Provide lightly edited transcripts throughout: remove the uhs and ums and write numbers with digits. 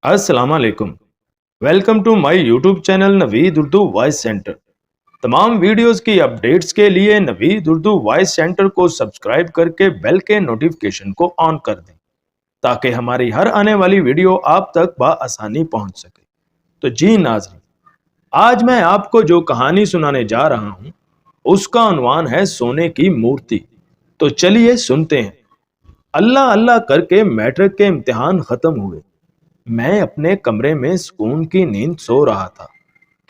अस्सलाम वालेकुम। Welcome to my YouTube channel Naveed Urdu voice centre. तमाम वीडियोस की अपडेट्स के लिए नवीद उर्दू वॉइस सेंटर को सब्सक्राइब करके बेल के नोटिफिकेशन को ऑन कर दें ताकि हमारी हर आने वाली वीडियो आप तक बआसानी पहुंच सके। तो जी नाज़रीन, आज मैं आपको जो कहानी सुनाने जा रहा हूं उसका उन्वान है सोने की मूर्ति। तो चलिए सुनते हैं। अल्लाह अल्लाह करके मैट्रिक के इम्तिहान खत्म हुए। मैं अपने कमरे में सुकून की नींद सो रहा था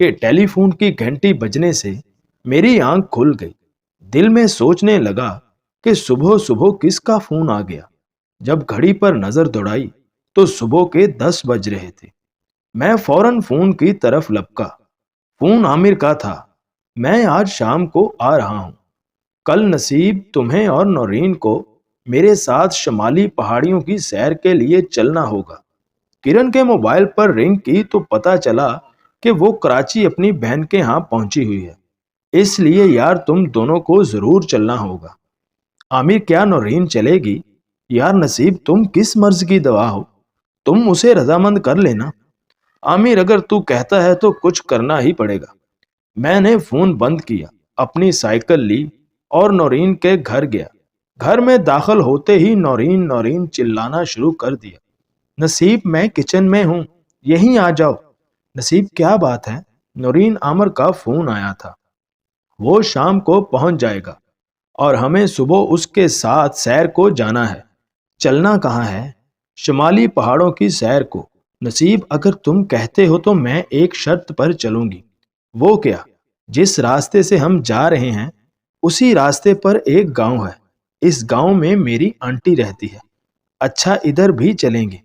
कि टेलीफोन की घंटी बजने से मेरी आंख खुल गई। दिल में सोचने लगा कि सुबह सुबह किसका फोन आ गया। जब घड़ी पर नजर दौड़ाई तो सुबह के 10 बज रहे थे। मैं फौरन फोन की तरफ लपका। फोन आमिर का था। मैं आज शाम को आ रहा हूँ। कल नसीब तुम्हें और नौरीन को मेरे साथ शमाली पहाड़ियों की सैर के लिए चलना होगा। किरण के मोबाइल पर रिंग की तो पता चला कि वो कराची अपनी बहन के यहाँ पहुंची हुई है। इसलिए यार तुम दोनों को जरूर चलना होगा। आमिर, क्या नौरीन चलेगी? यार नसीब, तुम किस मर्ज की दवा हो, तुम उसे रजामंद कर लेना। आमिर, अगर तू कहता है तो कुछ करना ही पड़ेगा। मैंने फोन बंद किया, अपनी साइकिल ली और नौरीन के घर गया। घर में दाखिल होते ही नौरीन नौरीन चिल्लाना शुरू कर दिया। नसीब, मैं किचन में हूँ, यहीं आ जाओ। नसीब, क्या बात है? नौरीन, आमर का फोन आया था। वो शाम को पहुंच जाएगा और हमें सुबह उसके साथ सैर को जाना है। चलना कहाँ है? शुमाली पहाड़ों की सैर को। नसीब, अगर तुम कहते हो तो मैं एक शर्त पर चलूंगी। वो क्या? जिस रास्ते से हम जा रहे हैं उसी रास्ते पर एक गांव है। इस गांव में मेरी आंटी रहती है। अच्छा, इधर भी चलेंगे।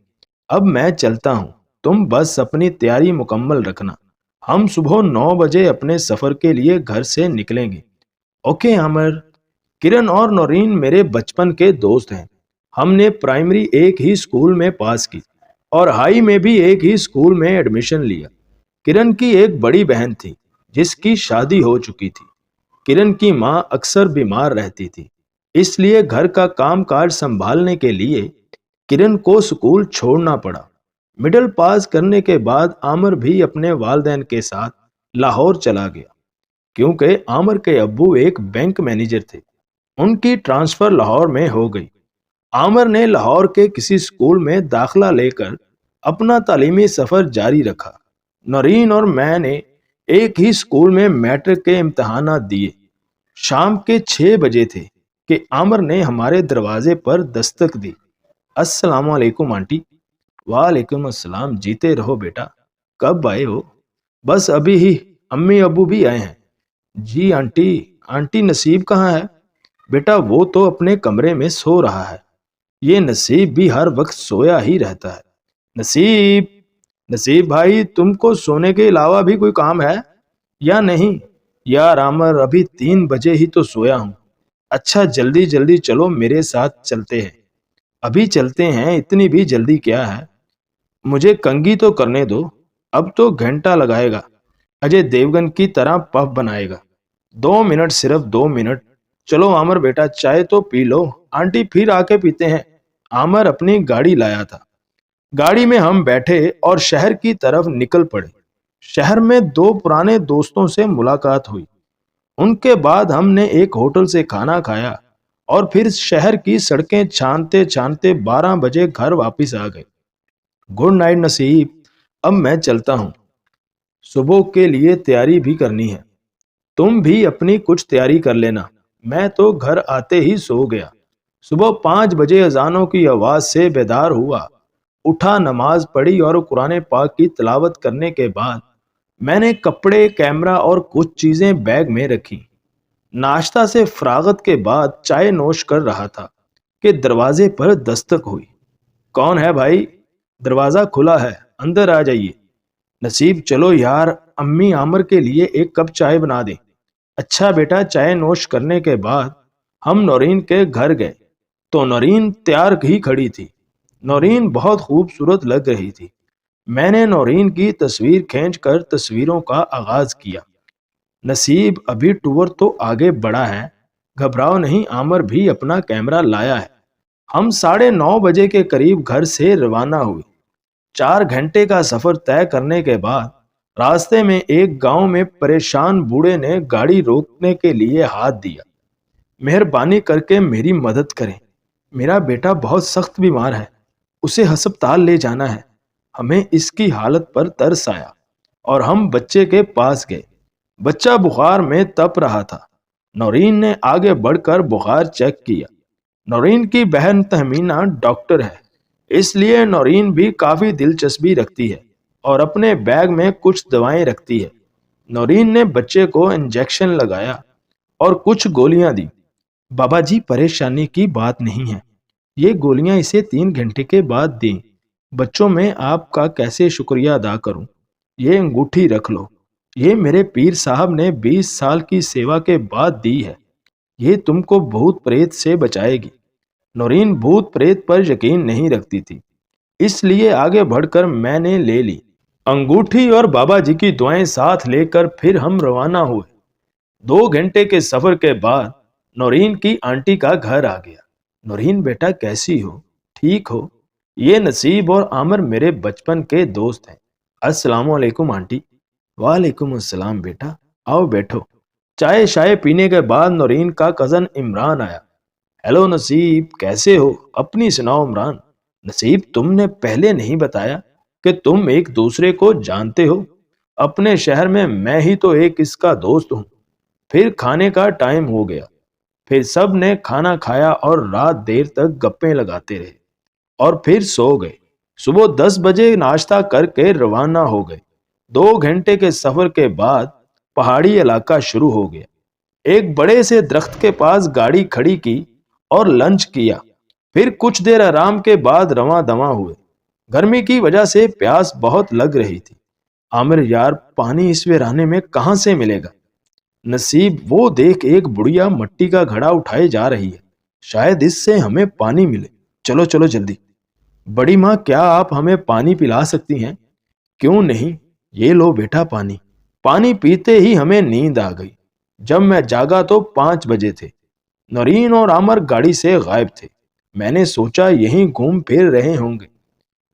अब मैं चलता हूँ, तुम बस अपनी तैयारी मुकम्मल रखना। हम सुबह 9 बजे अपने सफर के लिए घर से निकलेंगे। ओके आमर। किरण और नौरीन मेरे बचपन के दोस्त हैं। हमने प्राइमरी एक ही स्कूल में पास की और हाई में भी एक ही स्कूल में एडमिशन लिया। किरण की एक बड़ी बहन थी जिसकी शादी हो चुकी थी। किरण की माँ अक्सर बीमार रहती थी, इसलिए घर का कामकाज संभालने के लिए किरण को स्कूल छोड़ना पड़ा। मिडिल पास करने के बाद आमर भी अपने वालदैन के साथ लाहौर चला गया क्योंकि आमर के अब्बू एक बैंक मैनेजर थे। उनकी ट्रांसफर लाहौर में हो गई। आमर ने लाहौर के किसी स्कूल में दाखला लेकर अपना तालीमी सफर जारी रखा। नौरीन और मैंने एक ही स्कूल में मैट्रिक के इम्तहानात दिए। शाम के 6 बजे थे कि आमर ने हमारे दरवाजे पर दस्तक दी। अस्सलाम वालेकुम आंटी। वालेकुम अस्सलाम, जीते रहो बेटा। कब आए हो? बस अभी ही, अम्मी अब्बू भी आए हैं। जी आंटी। आंटी, नसीब कहाँ है? बेटा वो तो अपने कमरे में सो रहा है। ये नसीब भी हर वक्त सोया ही रहता है। नसीब, नसीब भाई, तुमको सोने के अलावा भी कोई काम है या नहीं? यार आमर, अभी 3 बजे ही तो सोया हूँ। अच्छा, जल्दी जल्दी चलो, मेरे साथ चलते हैं। अभी चलते हैं, इतनी भी जल्दी क्या है? मुझे कंघी तो करने दो। अब तो घंटा लगाएगा, अजय देवगन की तरह पफ बनाएगा। 2 मिनट, सिर्फ 2 मिनट। चलो आमर बेटा, चाय तो पी लो, आंटी फिर आके पीते हैं। आमर अपनी गाड़ी लाया था। गाड़ी में हम बैठे और शहर की तरफ निकल पड़े। शहर में 2 पुराने दोस्तों से मुलाकात हुई। उनके बाद हमने एक होटल से खाना खाया और फिर शहर की सड़कें छानते छानते 12 बजे घर वापस आ गए। गुड नाइट नसीब, अब मैं चलता हूँ। सुबह के लिए तैयारी भी करनी है। तुम भी अपनी कुछ तैयारी कर लेना। मैं तो घर आते ही सो गया। सुबह 5 बजे अजानों की आवाज से बेदार हुआ। उठा, नमाज पढ़ी और कुरान पाक की तिलावत करने के बाद मैंने कपड़े, कैमरा और कुछ चीजें बैग में रखी। नाश्ता से फरागत के बाद चाय नोश कर रहा था कि दरवाजे पर दस्तक हुई। कौन है भाई? दरवाजा खुला है, अंदर आ जाइए। नसीब, चलो यार, अम्मी आमर के लिए एक कप चाय बना दे। अच्छा बेटा। चाय नोश करने के बाद हम नौरीन के घर गए तो नौरीन तैयार ही खड़ी थी। नौरीन बहुत खूबसूरत लग रही थी। मैंने नौरीन की तस्वीर खींचकर तस्वीरों का आगाज किया। नसीब, अभी टूर तो आगे बढ़ा है, घबराओ नहीं, आमर भी अपना कैमरा लाया है। हम 9:30 बजे के करीब घर से रवाना हुए। 4 घंटे का सफर तय करने के बाद रास्ते में एक गांव में परेशान बूढ़े ने गाड़ी रोकने के लिए हाथ दिया। मेहरबानी करके मेरी मदद करें, मेरा बेटा बहुत सख्त बीमार है, उसे अस्पताल ले जाना है। हमें इसकी हालत पर तरस आया और हम बच्चे के पास गए। बच्चा बुखार में तप रहा था। नौरीन ने आगे बढ़कर बुखार चेक किया। नौरीन की बहन तहमीना डॉक्टर है, इसलिए नौरीन भी काफी दिलचस्पी रखती है और अपने बैग में कुछ दवाएं रखती है। नौरीन ने बच्चे को इंजेक्शन लगाया और कुछ गोलियां दी। बाबा जी, परेशानी की बात नहीं है, ये गोलियां इसे 3 घंटे के बाद दी। बच्चों में आपका कैसे शुक्रिया अदा करूं। ये अंगूठी रख लो, ये मेरे पीर साहब ने 20 साल की सेवा के बाद दी है। ये तुमको भूत प्रेत से बचाएगी। नौरीन भूत प्रेत पर यकीन नहीं रखती थी, इसलिए आगे बढ़कर मैंने ले ली। अंगूठी और बाबा जी की दुआएं साथ लेकर फिर हम रवाना हुए। 2 घंटे के सफर के बाद नौरीन की आंटी का घर आ गया। नौरीन बेटा, कैसी हो? ठीक हो? ये नसीब और आमिर मेरे बचपन के दोस्त हैं। अस्सलाम वालेकुम आंटी। वालेकुम अस्सलाम बेटा, आओ बैठो। चाय शाय पीने के बाद नौरीन का कजन इमरान आया। हेलो नसीब, कैसे हो? अपनी सुनाओ इमरान। नसीब, तुमने पहले नहीं बताया कि तुम एक दूसरे को जानते हो। अपने शहर में मैं ही तो एक इसका दोस्त हूँ। फिर खाने का टाइम हो गया। फिर सब ने खाना खाया और रात देर तक गप्पे लगाते रहे और फिर सो गए। सुबह 10 बजे नाश्ता करके रवाना हो गए। 2 घंटे के सफर के बाद पहाड़ी इलाका शुरू हो गया। एक बड़े से दरख्त के पास गाड़ी खड़ी की और लंच किया। फिर कुछ देर आराम के बाद रवां दवां हुए। गर्मी की वजह से प्यास बहुत लग रही थी। आमिर यार, पानी इस वीराने में कहां से मिलेगा? नसीब, वो देख, एक बुढ़िया मट्टी का घड़ा उठाए जा रही है, शायद इससे हमें पानी मिले। चलो चलो जल्दी। बड़ी माँ, क्या आप हमें पानी पिला सकती हैं? क्यों नहीं, ये लो बेटा पानी। पानी पीते ही हमें नींद आ गई। जब मैं जागा तो 5 बजे थे। नौरीन और आमर गाड़ी से गायब थे। मैंने सोचा यहीं घूम फिर रहे होंगे।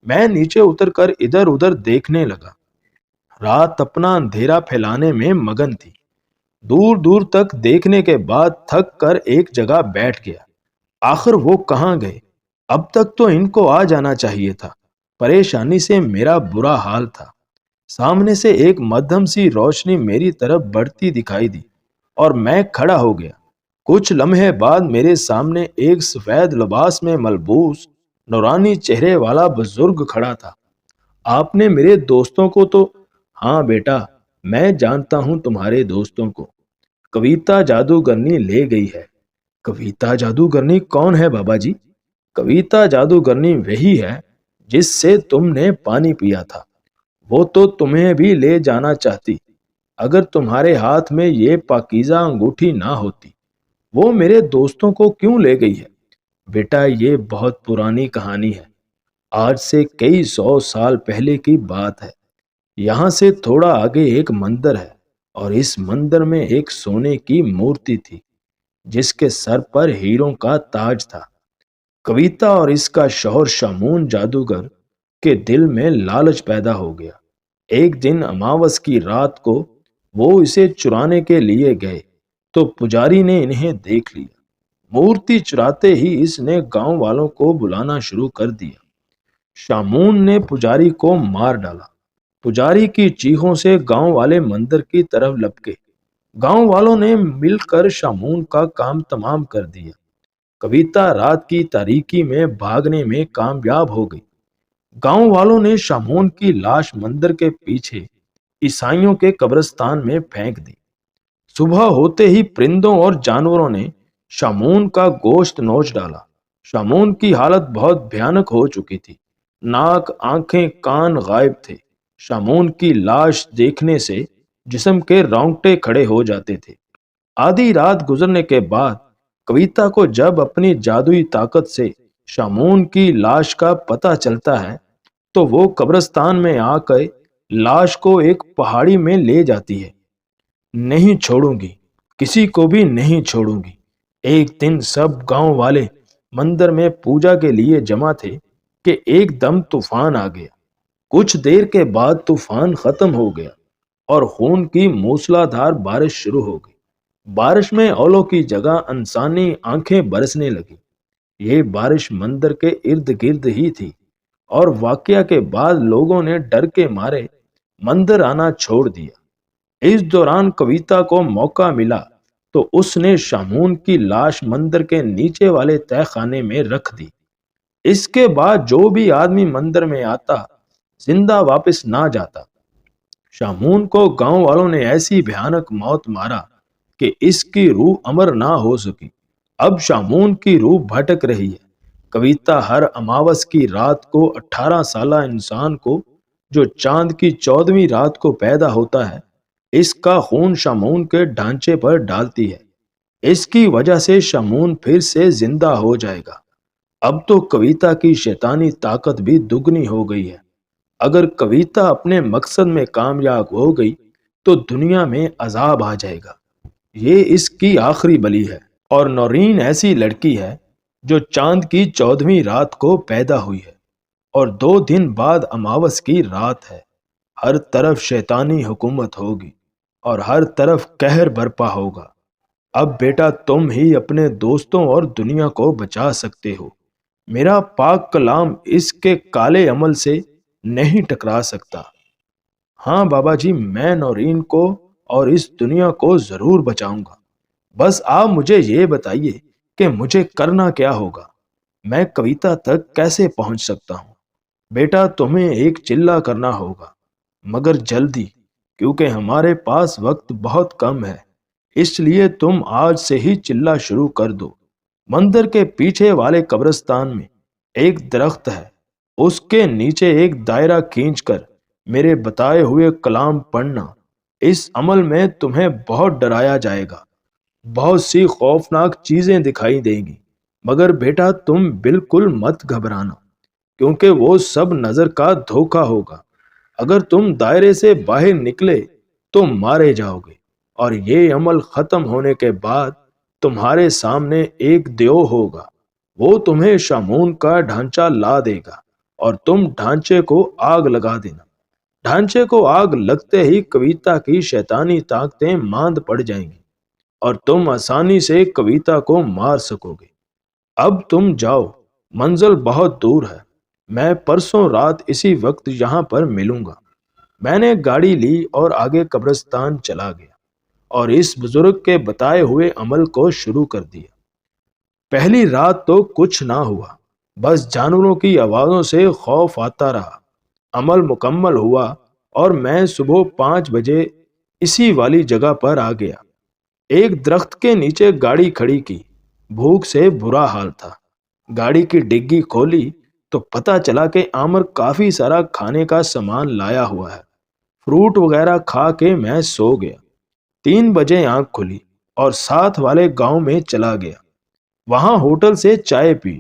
मैं नीचे उतरकर इधर उधर देखने लगा। रात अपना अंधेरा फैलाने में मगन थी। दूर दूर तक देखने के बाद थक कर एक जगह बैठ गया। आखिर वो कहाँ गए? अब तक तो इनको आ जाना चाहिए था। परेशानी से मेरा बुरा हाल था। सामने से एक मध्यम सी रोशनी मेरी तरफ बढ़ती दिखाई दी और मैं खड़ा हो गया। कुछ लम्हे बाद मेरे सामने एक सफेद लिबास में मलबूस नूरानी चेहरे वाला बुजुर्ग खड़ा था। आपने मेरे दोस्तों को तो? हाँ बेटा, मैं जानता हूं तुम्हारे दोस्तों को। कविता जादूगरनी ले गई है। कविता जादूगरनी कौन है बाबा जी? कविता जादूगरनी वही है जिससे तुमने पानी पिया था। वो तो तुम्हें भी ले जाना चाहती। अगर तुम्हारे हाथ में ये पाकीज़ा अंगूठी ना होती, वो मेरे दोस्तों को क्यों ले गई है? बेटा, ये बहुत पुरानी कहानी है। आज से कई 100 साल पहले की बात है। यहाँ से थोड़ा आगे एक मंदिर है और इस मंदिर में एक सोने की मूर्ति थी जिसके सर पर हीरों का ताज था। कविता और इसका शौहर शामून जादूगर के दिल में लालच पैदा हो गया। एक दिन अमावस की रात को वो इसे चुराने के लिए गए तो पुजारी ने इन्हें देख लिया। मूर्ति चुराते ही इसने गांव वालों को बुलाना शुरू कर दिया। शामून ने पुजारी को मार डाला। पुजारी की चीखों से गांव वाले मंदिर की तरफ लपके। गांव वालों ने मिलकर शामून का काम तमाम कर दिया। कविता रात की तारीकी में भागने में कामयाब हो गई। गांव वालों ने शामून की लाश मंदिर के पीछे ईसाइयों के कब्रिस्तान में फेंक दी। सुबह होते ही परिंदों और जानवरों ने शामून का गोश्त नोच डाला। शामून की हालत बहुत भयानक हो चुकी थी। नाक, आंखें, कान गायब थे। शामून की लाश देखने से जिस्म के रोंगटे खड़े हो जाते थे। आधी रात गुजरने के बाद कविता को जब अपनी जादुई ताकत से शामून की लाश का पता चलता है तो वो कब्रिस्तान में आकर लाश को एक पहाड़ी में ले जाती है। नहीं छोड़ूंगी, किसी को भी नहीं छोड़ूंगी। एक दिन सब गांव वाले मंदिर में पूजा के लिए जमा थे कि एकदम तूफान आ गया। کچھ دیر کے بعد طوفان ختم ہو گیا اور خون کی موسلادھار بارش شروع ہو گئی۔ بارش میں اولوں کی جگہ انسانی آنکھیں برسنے لگی۔ یہ بارش مندر کے ارد گرد ہی تھی اور واقعہ کے بعد لوگوں نے ڈر کے مارے مندر آنا چھوڑ دیا۔ اس دوران کویتا کو موقع ملا تو اس نے شامون کی لاش مندر کے نیچے والے تہہ خانے میں رکھ دی۔ اس کے بعد جو بھی آدمی مندر میں آتا زندہ واپس نہ جاتا۔ شامون کو گاؤں والوں نے ایسی بھیانک موت مارا کہ اس کی روح امر نہ ہو سکی۔ اب شامون کی روح بھٹک رہی ہے۔ کویتا ہر اماوس کی رات کو 18 سالہ انسان کو جو چاند کی 14ویں رات کو پیدا ہوتا ہے اس کا خون شامون کے ڈھانچے پر ڈالتی ہے۔ اس کی وجہ سے شامون پھر سے زندہ ہو جائے گا۔ اب تو کویتا کی شیطانی طاقت بھی دگنی ہو گئی ہے۔ اگر کویتا اپنے مقصد میں کامیاب ہو گئی تو دنیا میں عذاب آ جائے گا۔ یہ اس کی آخری بلی ہے۔ اور نورین ایسی لڑکی ہے جو چاند کی 14ویں رات کو پیدا ہوئی ہے اور 2 دن بعد اماوس کی رات ہے۔ ہر طرف شیطانی حکومت ہوگی اور ہر طرف قہر برپا ہوگا۔ اب بیٹا تم ہی اپنے دوستوں اور دنیا کو بچا سکتے ہو۔ میرا پاک کلام اس کے کالے عمل سے نہیں ٹکرا سکتا۔ ہاں بابا جی، میں نورین کو اور اس دنیا کو ضرور بچاؤں گا۔ بس آپ مجھے یہ بتائیے کہ مجھے کرنا کیا ہوگا، میں کویتا تک کیسے پہنچ سکتا ہوں؟ بیٹا تمہیں ایک چلہ کرنا ہوگا، مگر جلدی، کیونکہ ہمارے پاس وقت بہت کم ہے، اس لیے تم آج سے ہی چلہ شروع کر دو۔ مندر کے پیچھے والے قبرستان میں ایک درخت ہے، اس کے نیچے ایک دائرہ کھینچ کر میرے بتائے ہوئے کلام پڑھنا۔ اس عمل میں تمہیں بہت ڈرایا جائے گا، بہت سی خوفناک چیزیں دکھائی دیں گی، مگر بیٹا تم بالکل مت گھبرانا، کیونکہ وہ سب نظر کا دھوکہ ہوگا۔ اگر تم دائرے سے باہر نکلے تو مارے جاؤ گے، اور یہ عمل ختم ہونے کے بعد تمہارے سامنے ایک دیو ہوگا، وہ تمہیں شامون کا ڈھانچہ لا دے گا اور تم ڈھانچے کو آگ لگا دینا۔ ڈھانچے کو آگ لگتے ہی کویتا کی شیطانی طاقتیں ماند پڑ جائیں گی اور تم آسانی سے کویتا کو مار سکو گے۔ اب تم جاؤ، منزل بہت دور ہے، میں پرسوں رات اسی وقت یہاں پر ملوں گا۔ میں نے گاڑی لی اور آگے قبرستان چلا گیا اور اس بزرگ کے بتائے ہوئے عمل کو شروع کر دیا۔ پہلی رات تو کچھ نہ ہوا، بس جانوروں کی آوازوں سے خوف آتا رہا۔ عمل مکمل ہوا اور میں صبح 5 بجے اسی والی جگہ پر آ گیا۔ ایک درخت کے نیچے گاڑی کھڑی کی، بھوک سے برا حال تھا۔ گاڑی کی ڈگی کھولی تو پتہ چلا کہ عامر کافی سارا کھانے کا سامان لایا ہوا ہے۔ فروٹ وغیرہ کھا کے میں سو گیا۔ 3 بجے آنکھ کھلی اور ساتھ والے گاؤں میں چلا گیا۔ وہاں ہوٹل سے چائے پی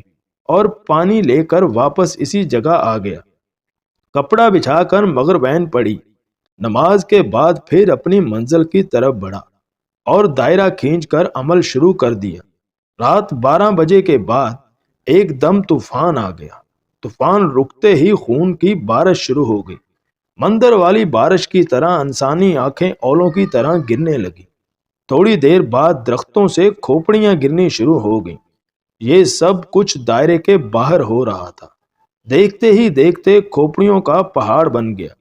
اور پانی لے کر واپس اسی جگہ آ گیا۔ کپڑا بچھا کر مغربین پڑی، نماز کے بعد پھر اپنی منزل کی طرف بڑھا اور دائرہ کھینچ کر عمل شروع کر دیا۔ رات 12 بجے کے بعد ایک دم طوفان آ گیا۔ طوفان رکتے ہی خون کی بارش شروع ہو گئی۔ مندر والی بارش کی طرح انسانی آنکھیں اولوں کی طرح گرنے لگی۔ تھوڑی دیر بعد درختوں سے کھوپڑیاں گرنی شروع ہو گئیں۔ یہ سب کچھ دائرے کے باہر ہو رہا تھا۔ دیکھتے ہی دیکھتے کھوپڑیوں کا پہاڑ بن گیا۔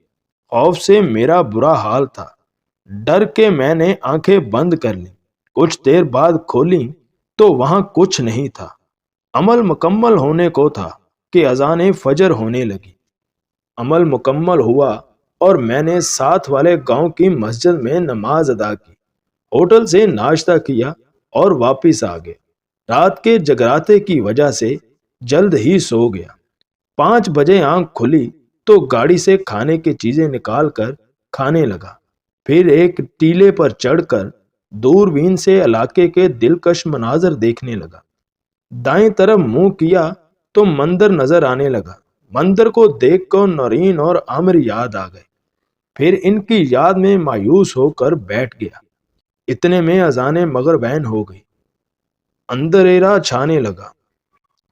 خوف سے میرا برا حال تھا۔ ڈر کے میں نے آنکھیں بند کر لیں۔ کچھ دیر بعد کھولیں تو وہاں کچھ نہیں تھا۔ عمل مکمل ہونے کو تھا کہ اذان فجر ہونے لگی۔ عمل مکمل ہوا اور میں نے ساتھ والے گاؤں کی مسجد میں نماز ادا کی، ہوٹل سے ناشتہ کیا اور واپس آ گئے۔ رات کے جگراتے کی وجہ سے جلد ہی سو گیا۔ 5 بجے آنکھ کھلی تو گاڑی سے کھانے کی چیزیں نکال کر کھانے لگا۔ پھر ایک ٹیلے پر چڑھ کر دوربین سے علاقے کے دلکش مناظر دیکھنے لگا۔ دائیں طرف منہ کیا تو مندر نظر آنے لگا۔ مندر کو دیکھ کر نورین اور عامر یاد آ گئے۔ پھر ان کی یاد میں مایوس ہو کر بیٹھ گیا۔ اتنے میں اذان مغربین ہو گئی۔ اندھیرا چھانے لگا۔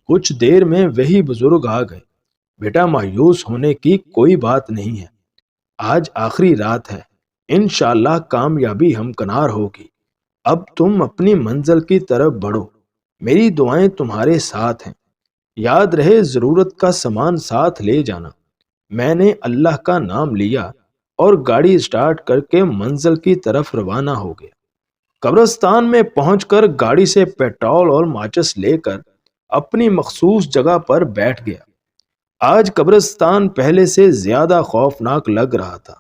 کچھ دیر میں وہی بزرگ آ گئے۔ بیٹا مایوس ہونے کی کوئی بات نہیں ہے، آج آخری رات ہے، انشاءاللہ کامیابی ہمکنار ہوگی۔ اب تم اپنی منزل کی طرف بڑھو، میری دعائیں تمہارے ساتھ ہیں۔ یاد رہے ضرورت کا سامان ساتھ لے جانا۔ میں نے اللہ کا نام لیا اور گاڑی سٹارٹ کر کے منزل کی طرف روانہ ہو گیا۔ قبرستان میں پہنچ کر گاڑی سے پیٹرول اور ماچس لے کر اپنی مخصوص جگہ پر بیٹھ گیا۔ آج قبرستان پہلے سے زیادہ خوفناک لگ رہا تھا۔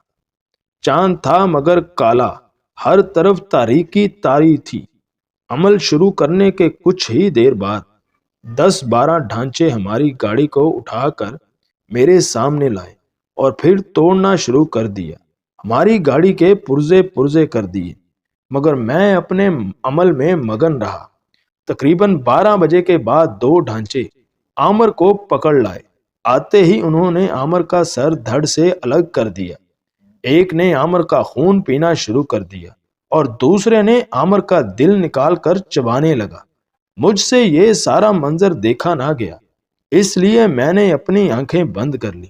چاند تھا مگر کالا، ہر طرف تاریکی تاری تھی۔ عمل شروع کرنے کے کچھ ہی دیر بعد 10-12 ڈھانچے ہماری گاڑی کو اٹھا کر میرے سامنے لائے اور پھر توڑنا شروع کر دیا۔ ہماری گاڑی کے پرزے پرزے کر دیے، مگر میں اپنے عمل میں مگن رہا۔ تقریباً 12 بجے کے بعد 2 ڈھانچے عامر کو پکڑ لائے۔ آتے ہی انہوں نے عامر کا سر دھڑ سے الگ کر دیا۔ ایک نے عامر کا خون پینا شروع کر دیا اور دوسرے نے عامر کا دل نکال کر چبانے لگا۔ مجھ سے یہ سارا منظر دیکھا نہ گیا، اس لیے میں نے اپنی آنکھیں بند کر لی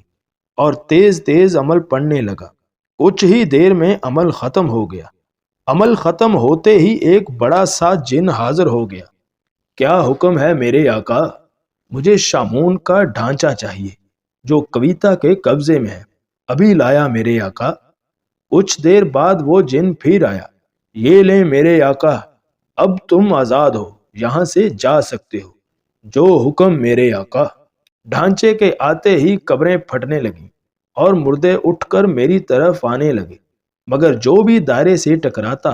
اور تیز تیز عمل پڑھنے لگا۔ کچھ ہی دیر میں عمل ختم ہو گیا۔ عمل ختم ہوتے ہی ایک بڑا سا جن حاضر ہو گیا۔ کیا حکم ہے میرے آقا؟ مجھے شامون کا ڈھانچہ چاہیے جو کویتا کے قبضے میں ہے، ابھی لایا میرے آقا۔ کچھ دیر بعد وہ جن پھر آیا۔ یہ لیں میرے آقا، اب تم آزاد ہو، یہاں سے جا سکتے ہو، جو حکم میرے آقا۔ ڈھانچے کے آتے ہی قبریں پھٹنے لگیں اور مردے اٹھ کر میری طرف آنے لگے، مگر جو بھی دائرے سے ٹکراتا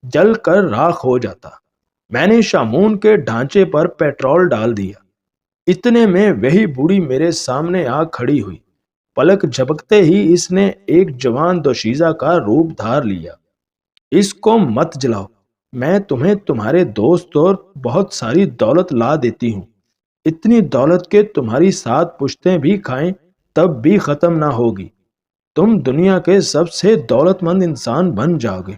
جل کر راکھ ہو جاتا۔ میں نے شامون کے ڈھانچے پر پیٹرول ڈال دیا۔ اتنے میں وہی بوڑھی میرے سامنے آ کھڑی ہوئی۔ پلک جھپکتے ہی اس نے ایک جوان دوشیزہ کا روپ دھار لیا۔ اس کو مت جلاؤ، میں تمہیں تمہارے دوست اور بہت ساری دولت لا دیتی ہوں، اتنی دولت کہ تمہاری 7 پشتیں بھی کھائیں تب بھی ختم نہ ہوگی۔ تم دنیا کے سب سے دولت مند انسان بن جاؤ گے،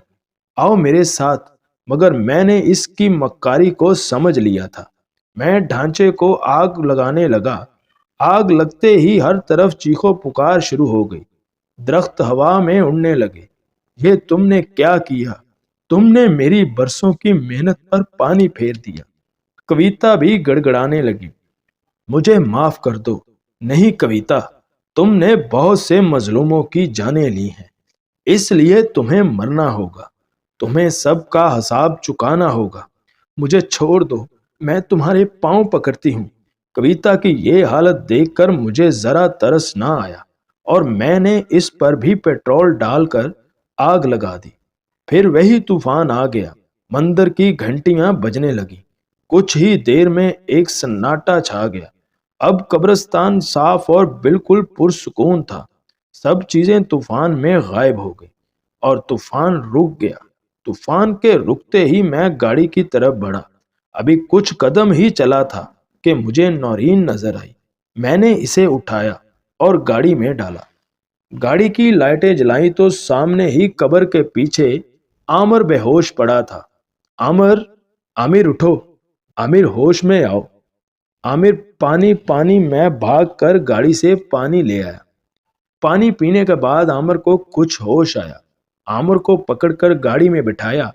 آؤ میرے ساتھ۔ مگر میں نے اس کی مکاری کو سمجھ لیا تھا۔ میں ڈھانچے کو آگ لگانے لگا۔ آگ لگتے ہی ہر طرف چیخو پکار شروع ہو گئی، درخت ہوا میں اڑنے لگے۔ یہ تم نے کیا کیا؟ تم نے میری برسوں کی محنت پر پانی پھیر دیا۔ کویتا بھی گڑگڑانے لگی۔ مجھے معاف کر دو۔ نہیں کویتا، تم نے بہت سے مظلوموں کی جانیں لی ہیں، اس لیے تمہیں مرنا ہوگا، تمہیں سب کا حساب چکانا ہوگا۔ مجھے چھوڑ دو، میں تمہارے پاؤں پکڑتی ہوں۔ کویتا کی یہ حالت دیکھ کر مجھے ذرا ترس نہ آیا اور میں نے اس پر بھی پیٹرول ڈال کر آگ لگا دی۔ پھر وہی طوفان آ گیا۔ مندر کی گھنٹیاں بجنے لگی۔ کچھ ہی دیر میں ایک سناٹا چھا گیا۔ اب قبرستان صاف اور بالکل پرسکون تھا۔ سب چیزیں طوفان میں غائب ہو گئی اور طوفان رک گیا۔ طوفان کے رکتے ہی میں گاڑی کی طرف بڑھا۔ ابھی کچھ قدم ہی چلا تھا کہ مجھے نورین نظر آئی۔ میں نے اسے اٹھایا اور گاڑی میں ڈالا۔ گاڑی کی لائٹیں جلائیں تو سامنے ہی قبر کے پیچھے عامر بے ہوش پڑا تھا۔ عامر، عامر اٹھو، عامر ہوش میں آؤ، عامر پانی پانی۔ میں بھاگ کر گاڑی سے پانی لے آیا۔ پانی پینے کے بعد عامر کو کچھ ہوش آیا۔ عامر کو پکڑ کر گاڑی میں بٹھایا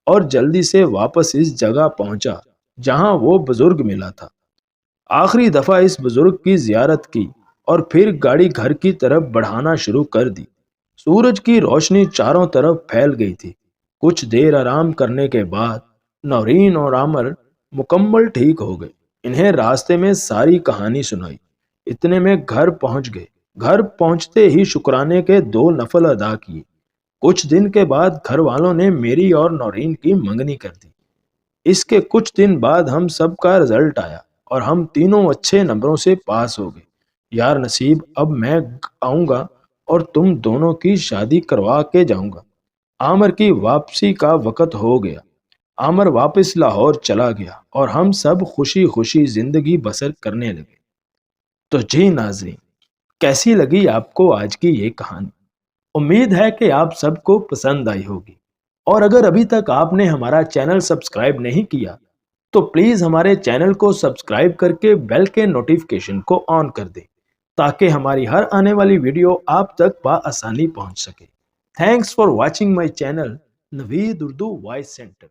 اور جلدی سے واپس اس جگہ پہنچا جہاں وہ بزرگ ملا تھا۔ آخری دفعہ اس بزرگ کی زیارت کی اور پھر گاڑی گھر کی طرف بڑھانا شروع کر دی۔ سورج کی روشنی چاروں طرف پھیل گئی تھی۔ کچھ دیر آرام کرنے کے بعد نورین اور عامر مکمل ٹھیک ہو گئے۔ انہیں راستے میں ساری کہانی سنائی۔ اتنے میں گھر پہنچ گئے۔ گھر پہنچتے ہی شکرانے کے 2 نفل ادا کیے۔ کچھ دن کے بعد گھر والوں نے میری اور نورین کی منگنی کر دی۔ اس کے کچھ دن بعد ہم سب کا رزلٹ آیا اور ہم تینوں اچھے نمبروں سے پاس ہو گئے۔ یار نصیب، اب میں آؤں گا اور تم دونوں کی شادی کروا کے جاؤں گا۔ عامر کی واپسی کا وقت ہو گیا۔ عامر واپس لاہور چلا گیا اور ہم سب خوشی خوشی زندگی بسر کرنے لگے۔ تو جی ناظرین، کیسی لگی آپ کو آج کی یہ کہانی؟ امید ہے کہ آپ سب کو پسند آئی ہوگی، اور اگر ابھی تک آپ نے ہمارا چینل سبسکرائب نہیں کیا تو پلیز ہمارے چینل کو سبسکرائب کر کے بیل کے نوٹیفیکیشن کو آن کر دیں ताकि हमारी हर आने वाली वीडियो आप तक बआसानी पहुंच सके। Thanks for watching my channel Naveed Urdu voice centre.